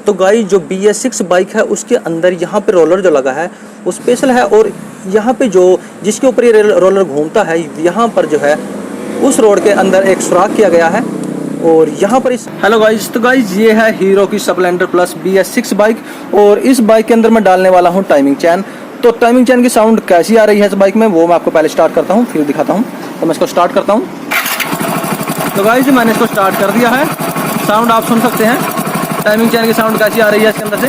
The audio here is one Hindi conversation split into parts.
तो गाइस जो BS6 बाइक है उसके अंदर यहाँ पे रोलर जो लगा है वो स्पेशल है, और यहाँ पे जो जिसके ऊपर ये रोलर घूमता है यहाँ पर जो है उस रोड के अंदर एक सुराख किया गया है। और यहाँ पर इस हेलो गाइस, तो गाइस ये है हीरो की स्प्लेंडर प्लस BS6 बाइक, और इस बाइक के अंदर मैं डालने वाला हूँ टाइमिंग चैन। तो टाइमिंग चैन की साउंड कैसी आ रही है इस बाइक में वो मैं आपको पहले स्टार्ट करता हूँ, फिर दिखाता हूँ। तो मैं इसको स्टार्ट करता हूँ। तो गाइस मैंने इसको स्टार्ट कर दिया है, साउंड आप सुन सकते हैं टाइमिंग चैन की साउंड कैसी आ रही है इसके अंदर से।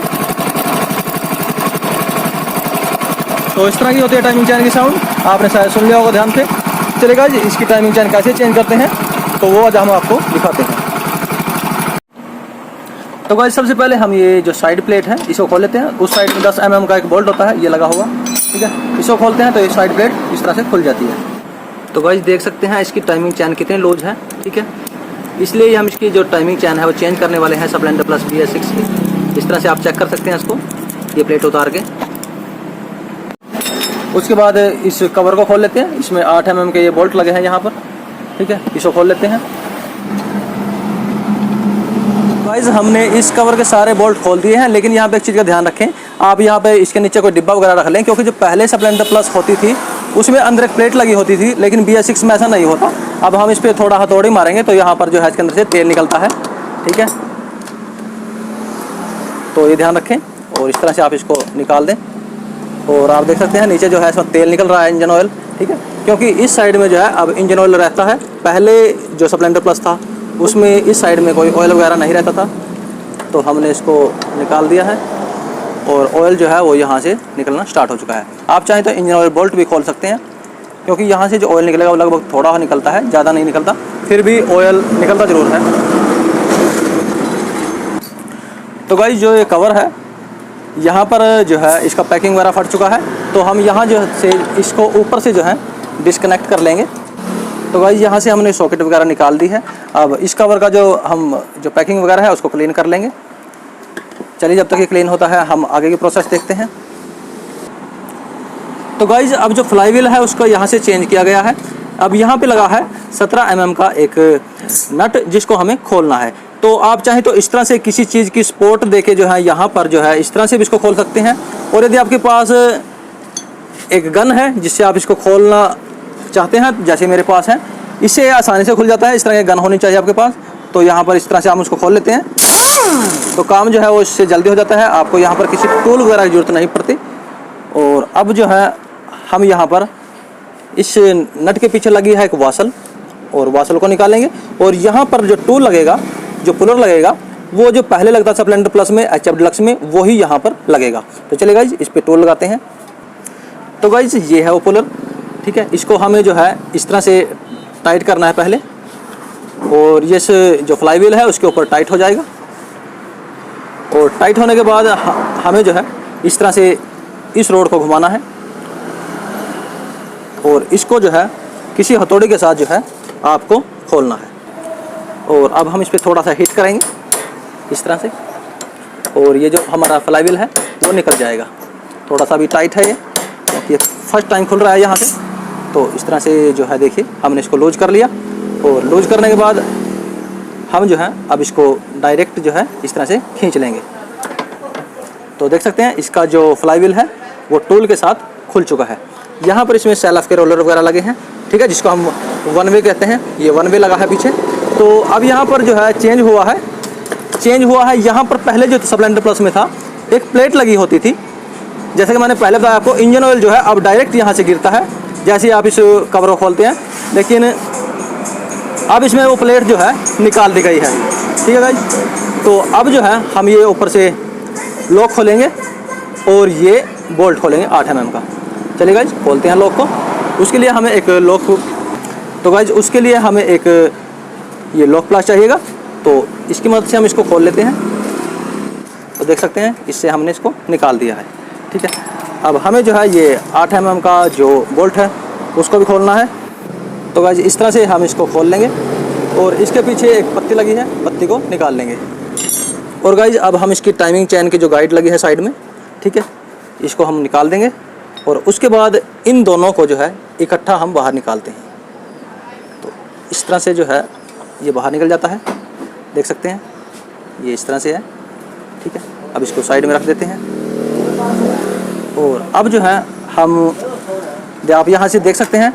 तो इस तरह की होती है टाइमिंग चैन की साउंड, आपने शायद सुन लिया होगा ध्यान से। चलिए गाइस इसकी टाइमिंग चैन कैसे चेंज करते हैं तो वो आज हम आपको दिखाते हैं। तो गाइस सबसे पहले हम ये जो साइड प्लेट है इसको खोल लेते हैं। उस साइड में 10 mm का एक बोल्ट होता है, ये लगा हुआ, ठीक है। इसको खोलते हैं तो ये साइड प्लेट इस तरह से खुल जाती है। तो गाइस देख सकते हैं इसकी टाइमिंग चैन कितने लूज है, ठीक है। इसलिए हम इसकी जो टाइमिंग चैन है वो चेंज करने वाले हैं स्प्लेंडर प्लस BS6 की। इस तरह से आप चेक कर सकते हैं इसको, ये प्लेट उतार के। उसके बाद इस कवर को खोल लेते हैं, इसमें 8 mm के ये बोल्ट लगे हैं यहाँ पर, ठीक है। इसको खोल लेते हैं। गाइस हमने इस कवर के सारे बोल्ट खोल दिए हैं, लेकिन यहाँ पे एक चीज़ का ध्यान रखें, आप यहाँ पे इसके नीचे कोई डिब्बा वगैरह रख लें, क्योंकि जो पहले स्प्लेंडर प्लस होती थी उसमें अंदर एक प्लेट लगी होती थी, लेकिन BS6 में ऐसा नहीं होता। अब हम इस पर थोड़ा हथौड़ी मारेंगे तो यहाँ पर जो है इसके अंदर से तेल निकलता है, ठीक है। तो ये ध्यान रखें और इस तरह से आप इसको निकाल दें। और आप देख सकते हैं नीचे जो है इसमें तेल निकल रहा है, इंजन ऑयल, ठीक है। क्योंकि इस साइड में जो है अब इंजन ऑयल रहता है, पहले जो स्प्लेंडर प्लस था उसमें इस साइड में कोई ऑयल वगैरह नहीं रहता था। तो हमने इसको निकाल दिया है और ऑयल जो है वो यहाँ से निकलना स्टार्ट हो चुका है। आप चाहें तो इंजन ऑयल बोल्ट भी खोल सकते हैं, क्योंकि यहाँ से जो ऑयल निकलेगा वो लगभग थोड़ा निकलता है, ज़्यादा नहीं निकलता, फिर भी ऑयल निकलता ज़रूर है। तो गाइस जो ये कवर है यहाँ पर जो है इसका पैकिंग वगैरह फट चुका है, तो हम यहाँ जो से इसको ऊपर से जो है डिस्कनेक्ट कर लेंगे। तो गाइस यहाँ से हमने सॉकेट वगैरह निकाल दी है। अब इस कवर का जो पैकिंग वगैरह है उसको क्लीन कर लेंगे। चलिए जब तक ये क्लीन होता है हम आगे की प्रोसेस देखते हैं। तो गाइस अब जो फ्लाई व्हील है उसको यहाँ से चेंज किया गया है। अब यहाँ पे लगा है 17 mm का एक नट जिसको हमें खोलना है। तो आप चाहें तो इस तरह से किसी चीज़ की सपोर्ट देके जो है यहाँ पर जो है इस तरह से भी इसको खोल सकते हैं, और यदि आपके पास एक गन है जिससे आप इसको खोलना चाहते हैं, जैसे मेरे पास है, इससे आसानी से खुल जाता है। इस तरह की गन होनी चाहिए आपके पास। तो यहाँ पर इस तरह से हम उसको खोल लेते हैं तो काम जो है वो इससे जल्दी हो जाता है, आपको यहाँ पर किसी टूल वगैरह की ज़रूरत नहीं पड़ती। और अब जो है हम यहाँ पर इस नट के पीछे लगी है एक वासल, और वासल को निकालेंगे। और यहाँ पर जो टूल लगेगा, जो पुलर लगेगा, वो जो पहले लगता था स्प्लेंडर प्लस में, HF डिलक्स में, वही यहाँ पर लगेगा। तो चलिए गाइज इस पर टूल लगाते हैं। तो गाइज ये है वो पुलर, ठीक है। इसको हमें जो है इस तरह से टाइट करना है पहले, और ये जो फ्लाई व्हील है उसके ऊपर टाइट हो जाएगा। और टाइट होने के बाद हमें जो है इस तरह से इस रोड को घुमाना है, और इसको जो है किसी हथौड़ी के साथ जो है आपको खोलना है। और अब हम इस पर थोड़ा सा हिट करेंगे इस तरह से, और ये जो हमारा फ्लाई व्हील है वो निकल जाएगा। थोड़ा सा भी टाइट है ये, क्योंकि फर्स्ट टाइम खुल रहा है यहाँ से। तो इस तरह से जो है देखिए हमने इसको लूज कर लिया, और लूज करने के बाद हम जो है अब इसको डायरेक्ट जो है इस तरह से खींच लेंगे। तो देख सकते हैं इसका जो फ्लाई व्हील है वो टूल के साथ खुल चुका है। यहाँ पर इसमें सेल्फ के रोलर वगैरह लगे हैं, ठीक है, जिसको हम वन वे कहते हैं। ये वन वे लगा है पीछे। तो अब यहाँ पर जो है चेंज हुआ है। यहाँ पर पहले जो स्प्लेंडर प्लस में था एक प्लेट लगी होती थी, जैसे कि मैंने पहले बताया आपको, इंजन ऑयल जो है अब डायरेक्ट यहाँ से गिरता है जैसे ही आप इस कवर को खोलते हैं। लेकिन अब इसमें वो प्लेट जो है निकाल दी गई है, ठीक है गाइस। तो अब जो है हम ये ऊपर से लॉक खोलेंगे और ये बोल्ट खोलेंगे 8 mm का। चलिए गाइस खोलते हैं लॉक को। उसके लिए हमें एक लॉक, तो गाइस उसके लिए हमें एक ये लॉक प्लास चाहिएगा। तो इसकी मदद से हम इसको खोल लेते हैं। तो देख सकते हैं इससे हमने इसको निकाल दिया है, ठीक है। अब हमें जो है ये 8 mm का जो बोल्ट है उसको भी खोलना है। तो गाइस इस तरह से हम इसको खोल लेंगे, और इसके पीछे एक पत्ती लगी है, पत्ती को निकाल लेंगे। और गाइस अब हम इसकी टाइमिंग चैन की जो गाइड लगी है साइड में, ठीक है, इसको हम निकाल देंगे। और उसके बाद इन दोनों को जो है इकट्ठा हम बाहर निकालते हैं। तो इस तरह से जो है ये बाहर निकल जाता है, देख सकते हैं ये इस तरह से है, ठीक है। अब इसको साइड में रख देते हैं। और अब जो है हम आप यहाँ से देख सकते हैं,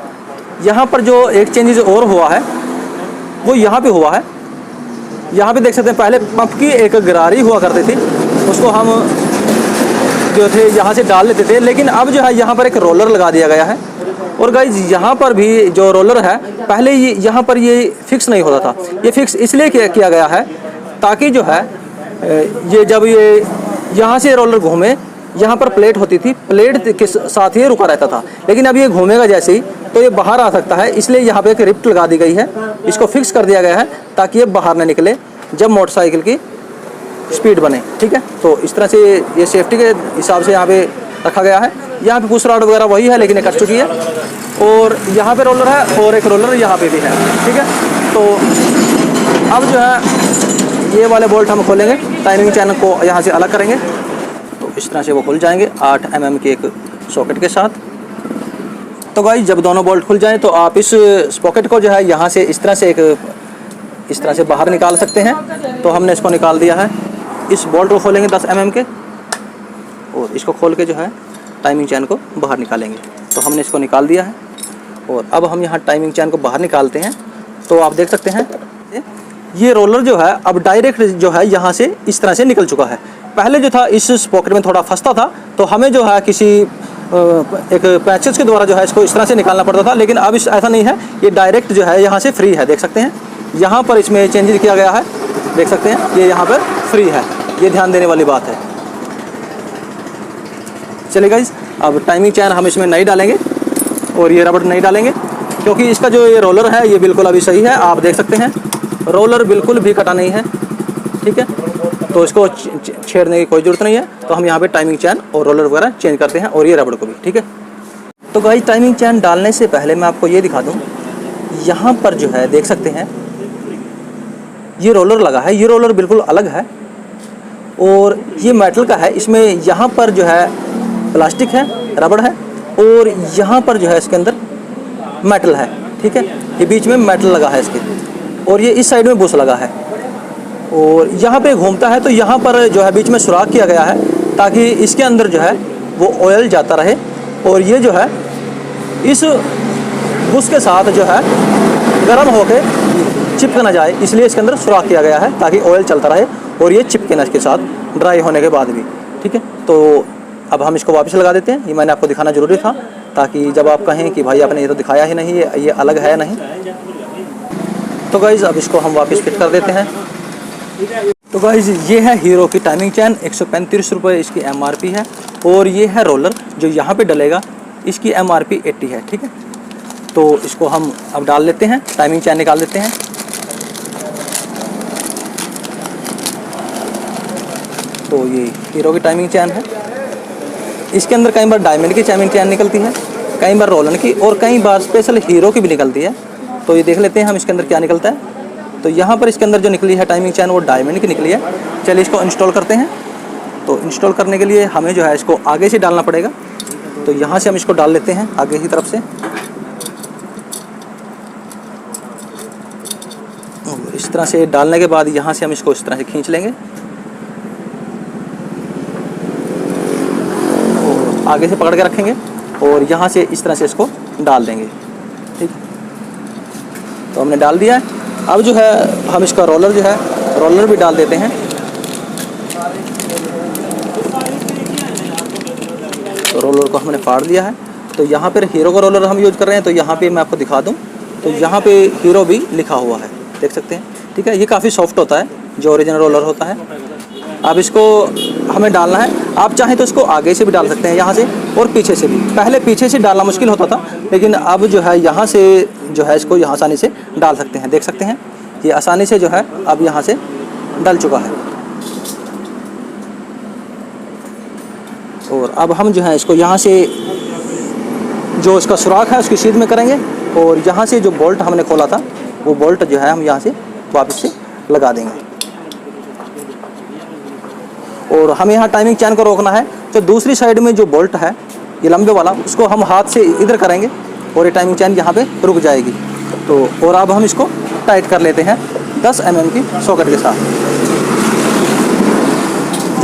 यहाँ पर जो एक चेंजेस और हुआ है वो यहाँ पे हुआ है। यहाँ पे देख सकते हैं पहले पंप की एक गरारी हुआ करती थी, उसको हम जो थे यहाँ से डाल लेते थे, लेकिन अब जो है यहाँ पर एक रोलर लगा दिया गया है। और गाइज यहाँ पर भी जो रोलर है, पहले ये यहाँ पर ये फिक्स नहीं होता था। ये फिक्स इसलिए किया गया है ताकि जो है ये जब ये यहाँ से रोलर घूमे, यहाँ पर प्लेट होती थी, प्लेट के साथ ही रुका रहता था, लेकिन अब ये घूमेगा जैसे ही तो ये बाहर आ सकता है, इसलिए यहाँ पे एक रिप्ट लगा दी गई है। इसको फिक्स कर दिया गया है ताकि ये बाहर ना निकले जब मोटरसाइकिल की स्पीड बने। ठीक है, तो इस तरह से ये सेफ्टी के हिसाब से यहाँ पे रखा गया है। यहाँ पे पुश रॉड वगैरह वही है, लेकिन ये कट चुकी है। और यहाँ पे रोलर है और एक रोलर यहाँ पे भी है। ठीक है, तो अब जो है ये वाले बोल्ट हम खोलेंगे, टाइमिंग चैन को यहाँ से अलग करेंगे, तो इस तरह से वो खुल जाएंगे 8 mm के एक सॉकेट के साथ। तो गाइस जब दोनों बोल्ट खुल जाएं तो आप इस सॉकेट को जो है यहाँ से इस तरह से बाहर निकाल सकते हैं। तो हमने इसको निकाल दिया है। इस बोल्ट को खोलेंगे 10 mm के और इसको खोल के जो है टाइमिंग चैन को बाहर निकालेंगे। तो हमने इसको निकाल दिया है और अब हम यहाँ टाइमिंग चैन को बाहर निकालते हैं। तो आप देख सकते हैं ये रोलर जो है अब डायरेक्ट जो है यहाँ से इस तरह से निकल चुका है। पहले जो था इस पॉकेट में थोड़ा फंसता था, तो हमें जो है किसी एक पैचेस के द्वारा जो है इसको इस तरह से निकालना पड़ता था, लेकिन अब ऐसा नहीं है। ये डायरेक्ट जो है यहाँ से फ्री है। देख सकते हैं यहाँ पर इसमें चेंज किया गया है, देख सकते हैं ये यहाँ पर फ्री है। ये ध्यान देने वाली बात है। चलिए गाइस, अब टाइमिंग चैन हम इसमें नहीं डालेंगे और ये रबड़ नहीं डालेंगे, क्योंकि इसका जो ये रोलर है ये बिल्कुल अभी सही है। आप देख सकते हैं रोलर बिल्कुल भी कटा नहीं है। ठीक है, तो इसको छेड़ने की कोई ज़रूरत नहीं है। तो हम यहाँ पे टाइमिंग चैन और रोलर वगैरह चेंज करते हैं और ये रबड़ को भी। ठीक है, तो गाइस टाइमिंग चैन डालने से पहले मैं आपको ये दिखा दूँ, यहाँ पर जो है देख सकते हैं ये रोलर लगा है। ये रोलर बिल्कुल अलग है और ये मेटल का है। इसमें यहाँ पर जो है प्लास्टिक है, रबड़ है, और यहाँ पर जो है इसके अंदर मेटल है। ठीक है, ये बीच में मेटल लगा है इसके, और ये इस साइड में बुश लगा है और यहाँ पे घूमता है। तो यहाँ पर जो है बीच में सुराख किया गया है ताकि इसके अंदर जो है वो ऑयल जाता रहे और ये जो है इस बुश के साथ जो है गर्म होके चिपक ना जाए, इसलिए इसके अंदर सुराख किया गया है ताकि ऑयल चलता रहे और ये चिपके ना इसके साथ ड्राई होने के बाद भी। ठीक है, तो अब हम इसको वापस लगा देते हैं। ये मैंने आपको दिखाना ज़रूरी था ताकि जब आप कहें कि भाई आपने ये तो दिखाया ही नहीं, ये अलग है नहीं। तो गाइज़ अब इसको हम वापस फिट कर देते हैं। तो गाइज़ ये है हीरो की टाइमिंग चैन, 135 रुपये इसकी MRP है। और ये है रोलर जो यहाँ पे डलेगा, इसकी MRP 80 है। ठीक है, तो इसको हम अब डाल लेते हैं, टाइमिंग चैन निकाल लेते हैं। तो ये हीरो की टाइमिंग चैन है। इसके अंदर कई बार डायमंड की टाइमिंग चैन निकलती है, कई बार रोलन की, और कई बार स्पेशल हीरो की भी निकलती है। तो ये देख लेते हैं हम इसके अंदर क्या निकलता है। तो यहाँ पर इसके अंदर जो निकली है टाइमिंग चैन वो डायमंड की निकली है। चलिए इसको इंस्टॉल करते हैं। तो इंस्टॉल करने के लिए हमें जो है इसको आगे से डालना पड़ेगा। तो यहाँ से हम इसको डाल लेते हैं आगे की तरफ से। इस तरह से डालने के बाद यहाँ से हम इसको इस तरह से खींच लेंगे और आगे से पकड़ के रखेंगे और यहाँ से इस तरह से इसको डाल देंगे। ठीक, तो हमने डाल दिया है। अब जो है हम इसका रोलर जो है रोलर भी डाल देते हैं। तो रोलर को हमने फाड़ दिया है। तो यहाँ पर हीरो का रोलर हम यूज़ कर रहे हैं। तो यहाँ पे मैं आपको दिखा दूँ, तो यहाँ पे हीरो भी लिखा हुआ है, देख सकते हैं। ठीक है, ये काफ़ी सॉफ्ट होता है जो ओरिजिनल रोलर होता है। अब इसको हमें डालना है। आप चाहें तो इसको आगे से भी डाल सकते हैं, यहाँ से और पीछे से भी। पहले पीछे से डालना मुश्किल होता था, लेकिन अब जो है यहाँ से जो है इसको यहाँ आसानी से डाल सकते हैं। देख सकते हैं ये आसानी से जो है अब यहाँ से डल चुका है। और अब हम जो है इसको यहाँ से जो इसका सुराख है उसकी सीध में करेंगे और यहाँ से जो बोल्ट हमने खोला था वो बोल्ट जो है हम यहाँ से वापस से लगा देंगे। और हमें यहाँ टाइमिंग चैन को रोकना है। तो दूसरी साइड में जो बोल्ट है ये लंबे वाला, उसको हम हाथ से इधर करेंगे और ये टाइमिंग चैन यहाँ पे रुक जाएगी। तो और अब हम इसको टाइट कर लेते हैं 10 mm की सॉकेट के साथ।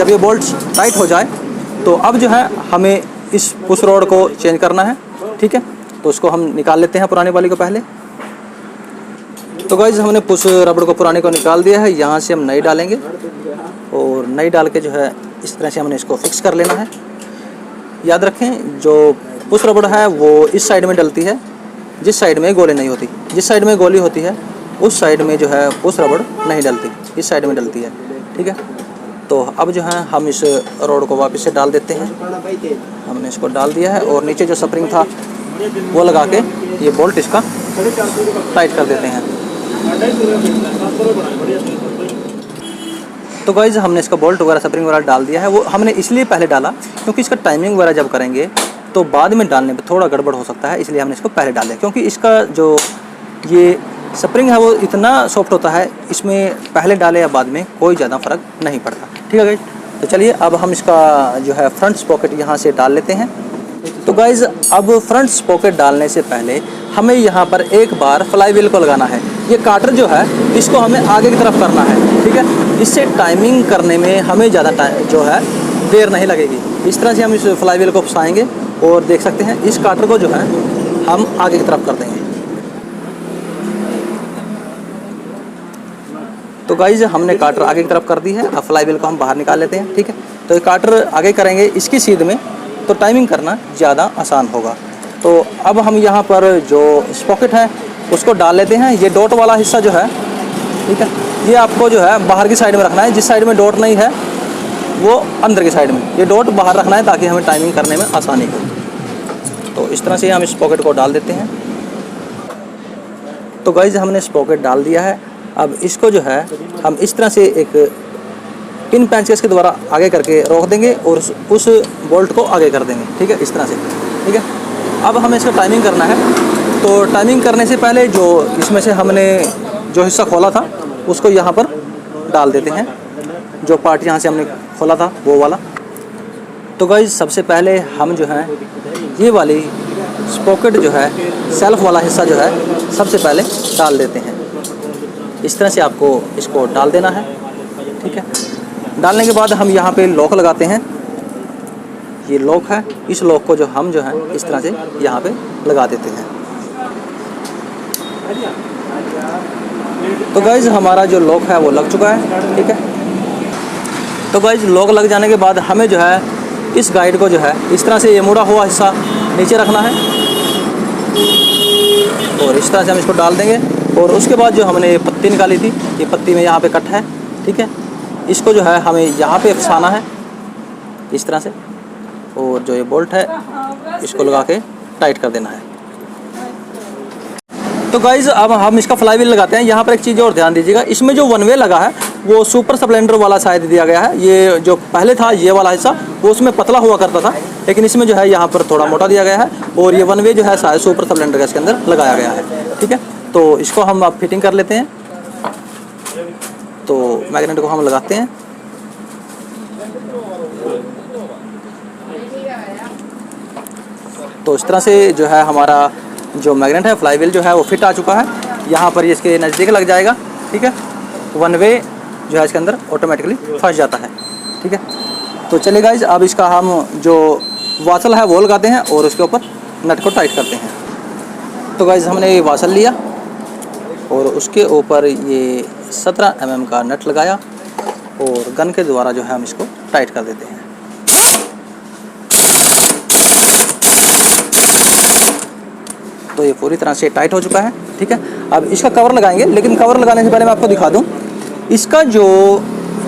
जब ये बोल्ट टाइट हो जाए तो अब जो है हमें इस पुश रोड को चेंज करना है, ठीक है। तो उसको हम निकाल लेते हैं पुराने वाली को पहले। तो गाइस हमने पुश रबड़ को पुराने को निकाल दिया है, यहाँ से हम नई डालेंगे और नई डाल के जो है इस तरह से हमने इसको फिक्स कर लेना है। याद रखें जो पुश रबड़ है वो इस साइड में डलती है जिस साइड में गोली नहीं होती। जिस साइड में गोली होती है उस साइड में जो है पुश रबड़ नहीं डलती, इस साइड में डलती है, ठीक है। तो अब जो है हम इस रोड को वापस से डाल देते हैं। हमने इसको डाल दिया है और नीचे जो स्प्रिंग था वो लगा के ये बोल्ट इसका टाइट कर देते हैं। तो गाइस हमने इसका बोल्ट वगैरह स्प्रिंग वगैरह डाल दिया है। वो हमने इसलिए पहले डाला क्योंकि इसका टाइमिंग वगैरह जब करेंगे तो बाद में डालने पे थोड़ा गड़बड़ हो सकता है, इसलिए हमने इसको पहले डाला। क्योंकि इसका जो ये स्प्रिंग है वो इतना सॉफ्ट होता है, इसमें पहले डाले या बाद में कोई ज़्यादा फ़र्क नहीं पड़ता, ठीक है गाइस। तो चलिए अब हम इसका जो है फ्रंट स्पॉकेट यहाँ से डाल लेते हैं। तो गाइस अब फ्रंट स्पॉकेट डालने से पहले हमें यहाँ पर एक बार फ्लाई व्हील को लगाना है। ये काटर जो है इसको हमें आगे की तरफ करना है, ठीक है। इससे टाइमिंग करने में हमें ज़्यादा टाइम जो है देर नहीं लगेगी। इस तरह से हम इस फ्लाई व्हील को फंसाएंगे और देख सकते हैं इस काटर को जो है हम आगे की तरफ कर देंगे। तो गाइस हमने काटर आगे की तरफ कर दी है। अब फ्लाई व्हील को हम बाहर निकाल लेते हैं, ठीक है। तो ये काटर आगे करेंगे इसकी सीध में तो टाइमिंग करना ज़्यादा आसान होगा। तो अब हम यहाँ पर जो स्पॉकेट है उसको डाल लेते हैं। ये डॉट वाला हिस्सा जो है, ठीक है, ये आपको जो है बाहर की साइड में रखना है। जिस साइड में डॉट नहीं है वो अंदर की साइड में, ये डॉट बाहर रखना है ताकि हमें टाइमिंग करने में आसानी हो। तो इस तरह से हम इस पॉकेट को डाल देते हैं। तो गाइस हमने इस पॉकेट डाल दिया है। अब इसको जो है हम इस तरह से एक पिन पेंचेस के द्वारा आगे करके रोक देंगे और उस बोल्ट को आगे कर देंगे, ठीक है, इस तरह से, ठीक है। अब हमें इसका टाइमिंग करना है। तो टाइमिंग करने से पहले जो इसमें से हमने जो हिस्सा खोला था उसको यहाँ पर डाल देते हैं, जो पार्ट यहाँ से हमने खोला था वो वाला। तो गाइस सबसे पहले हम जो है ये वाली स्पॉकेट जो है सेल्फ वाला हिस्सा जो है सबसे पहले डाल देते हैं। इस तरह से आपको इसको डाल देना है, ठीक है। डालने के बाद हम यहाँ पे लॉक लगाते हैं। ये लॉक है, इस लॉक को जो हम जो है इस तरह से यहाँ पे लगा देते हैं। तो गाइज हमारा जो लॉक है वो लग चुका है, ठीक है। तो गाइज लॉक लग जाने के बाद हमें जो है इस गाइड को जो है इस तरह से ये मुड़ा हुआ हिस्सा नीचे रखना है और इस तरह से हम इसको डाल देंगे। और उसके बाद जो हमने पत्ती निकाली थी, ये पत्ती में यहाँ पे कट है, ठीक है। इसको जो है हमें यहाँ पे फंसाना है इस तरह से और जो ये बोल्ट है इसको लगा के टाइट कर देना है। तो गाइज अब हम इसका फ्लाई व्हील लगाते हैं। यहाँ पर एक चीज़ और ध्यान दीजिएगा, इसमें जो वन वे लगा है वो सुपर स्प्लेंडर वाला शायद दिया गया है। ये जो पहले था ये वाला हिस्सा वो उसमें पतला हुआ करता था, लेकिन इसमें जो है यहाँ पर थोड़ा मोटा दिया गया है और ये वन वे जो है शायद सुपर स्प्लेंडर का इसके अंदर लगाया गया है, ठीक है। तो इसको हम अब फिटिंग कर लेते हैं। तो मैग्नेट को हम लगाते हैं। तो इस तरह से जो है हमारा जो मैग्नेट है फ्लाई व्हील जो है वो फिट आ चुका है। यहाँ पर ये इसके नज़दीक लग जाएगा, ठीक है। वन वे जो है इसके अंदर ऑटोमेटिकली फंस जाता है, ठीक है। तो चलिए गाइज अब इसका हम जो वासल है वो लगाते हैं और उसके ऊपर नट को टाइट करते हैं। तो गाइज हमने ये वासल लिया और उसके ऊपर ये 17 mm का नट लगाया और गन के द्वारा जो है हम इसको टाइट कर देते हैं। तो ये पूरी तरह से टाइट हो चुका है, ठीक है। अब इसका कवर लगाएंगे, लेकिन कवर लगाने से पहले मैं आपको दिखा दूं इसका जो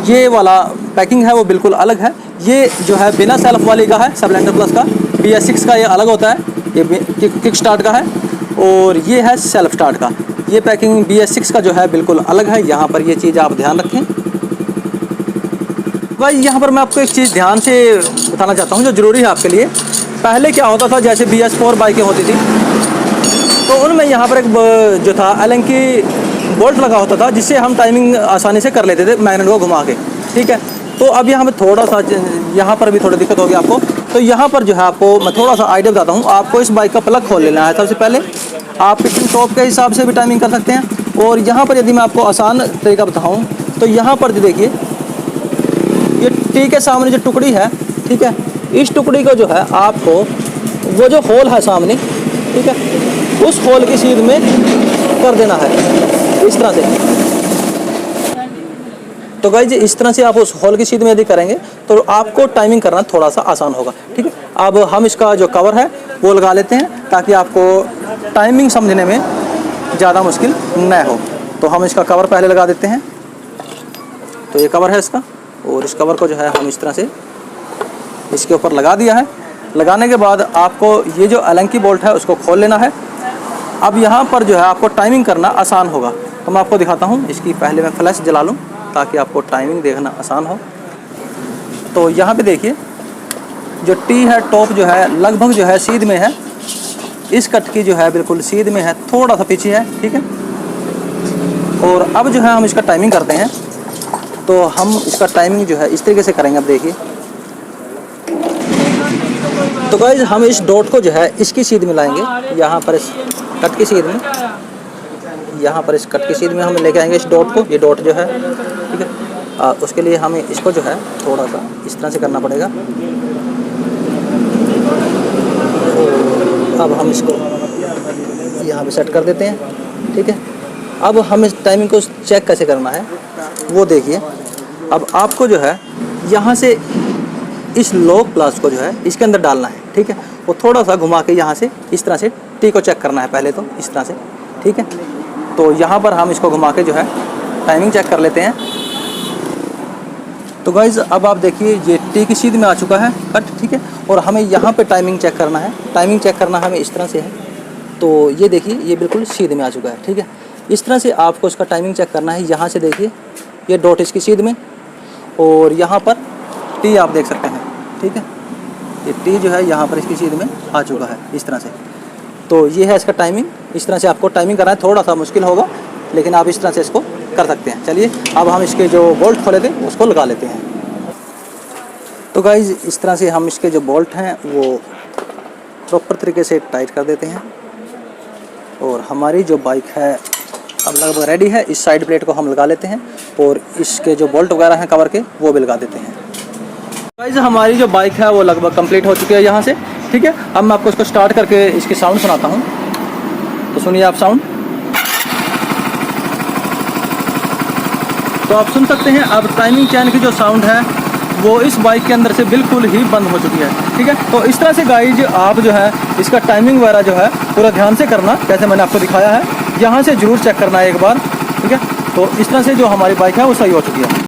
ये वाला पैकिंग है वो बिल्कुल अलग है। ये जो है बिना सेल्फ वाली का है, स्प्लेंडर प्लस का। BS6 का ये अलग होता है, ये किक स्टार्ट का है और ये है सेल्फ स्टार्ट का। ये पैकिंग BS6 का जो है बिल्कुल अलग है। यहाँ पर ये चीज़ आप ध्यान रखें। भाई यहाँ पर मैं आपको एक चीज़ ध्यान से बताना चाहता हूँ जो ज़रूरी है आपके लिए। पहले क्या होता था, जैसे BS4 बाइकें होती थी तो उनमें यहाँ पर एक जो था एलन की बोल्ट लगा होता था जिससे हम टाइमिंग आसानी से कर लेते थे मैग्नेट को घुमा के, ठीक है। तो अब यहाँ पर थोड़ा सा यहाँ पर भी थोड़ी दिक्कत होगी आपको। तो यहाँ पर जो है आपको मैं थोड़ा सा आइडिया बताता हूँ। आपको इस बाइक का प्लग खोल लेना है सबसे पहले। आप पिचिंग टॉप के हिसाब से भी टाइमिंग कर सकते हैं। और यहाँ पर यदि मैं आपको आसान तरीका बताऊँ तो यहाँ पर देखिए ये टी के सामने जो टुकड़ी है, ठीक है, इस टुकड़ी को जो है आपको वो जो होल है सामने, ठीक है, उस होल की सीध में कर देना है इस तरह से। तो गाइज इस तरह से आप उस होल की सीध में यदि करेंगे तो आपको टाइमिंग करना थोड़ा सा आसान होगा, ठीक है। अब हम इसका जो कवर है वो लगा लेते हैं ताकि आपको टाइमिंग समझने में ज़्यादा मुश्किल न हो। तो हम इसका कवर पहले लगा देते हैं। तो ये कवर है इसका, और इस कवर को जो है हम इस तरह से इसके ऊपर लगा दिया है। लगाने के बाद आपको ये जो एलेंकी बोल्ट है उसको खोल लेना है। अब यहाँ पर जो है आपको टाइमिंग करना आसान होगा। तो मैं आपको दिखाता हूँ, इसकी पहले मैं फ्लैश जला लूँ ताकि आपको टाइमिंग देखना आसान हो। तो यहाँ पे देखिए जो टी है टॉप जो है लगभग जो है सीध में है, इस कट की जो है बिल्कुल सीध में है, थोड़ा सा पीछे है, ठीक है। और अब जो है हम इसका टाइमिंग करते हैं। तो हम इसका टाइमिंग जो है इस तरीके से करेंगे। अब देखिए, तो गाइज हम इस डॉट को जो है इसकी सीध में लाएंगे, यहाँ पर इस कट की सीध में, यहाँ पर इस कट की सीध में हम लेके आएंगे इस डॉट को। ये डॉट जो है, ठीक है, उसके लिए हमें इसको जो है थोड़ा सा इस तरह से करना पड़ेगा। अब हम इसको यहाँ पे सेट कर देते हैं, ठीक है। अब हम इस टाइमिंग को चेक कैसे करना है वो देखिए। अब आपको जो है यहाँ से इस लॉक प्लस को जो है इसके अंदर डालना है, ठीक है। वो थोड़ा सा घुमा के यहाँ से इस तरह से टी को चेक करना है पहले, तो इस तरह से, ठीक है। तो यहाँ पर हम इसको घुमा के जो है टाइमिंग चेक कर लेते हैं। तो गाइज़ अब आप देखिए ये टी की सीध में आ चुका है कट, ठीक है। और हमें यहाँ पे टाइमिंग चेक करना है। टाइमिंग चेक करना हमें इस तरह से है। तो ये देखिए ये बिल्कुल सीध में आ चुका है, ठीक है। इस तरह से आपको इसका टाइमिंग चेक करना है। यहाँ से देखिए ये डॉट इसकी सीध में, और यहाँ पर टी आप देख सकते हैं, ठीक है। ये टी जो है यहाँ पर इसकी सीध में आ चुका है इस तरह से। तो ये है इसका टाइमिंग। इस तरह से आपको टाइमिंग करना है, थोड़ा सा मुश्किल होगा लेकिन आप इस तरह से इसको कर सकते हैं। चलिए अब हम इसके जो बोल्ट खोले थे उसको लगा लेते हैं। तो गाइज इस तरह से हम इसके जो बोल्ट हैं वो प्रॉपर तरीके से टाइट कर देते हैं। और हमारी जो बाइक है अब लगभग रेडी है। इस साइड प्लेट को हम लगा लेते हैं और इसके जो बोल्ट वगैरह हैं कवर के वो भी लगा देते हैं। गाइस हमारी जो बाइक है वो लगभग कंप्लीट हो चुकी है यहाँ से, ठीक है। अब मैं आपको इसको स्टार्ट करके इसकी साउंड सुनाता हूँ, तो सुनिए आप साउंड। तो आप सुन सकते हैं अब टाइमिंग चैन की जो साउंड है वो इस बाइक के अंदर से बिल्कुल ही बंद हो चुकी है, ठीक है। तो इस तरह से गाइज आप जो है इसका टाइमिंग वगैरह जो है पूरा ध्यान से करना, जैसे मैंने आपको दिखाया है। यहाँ से ज़रूर चेक करना है एक बार, ठीक है। तो इस तरह से जो हमारी बाइक है वो सही हो चुकी है।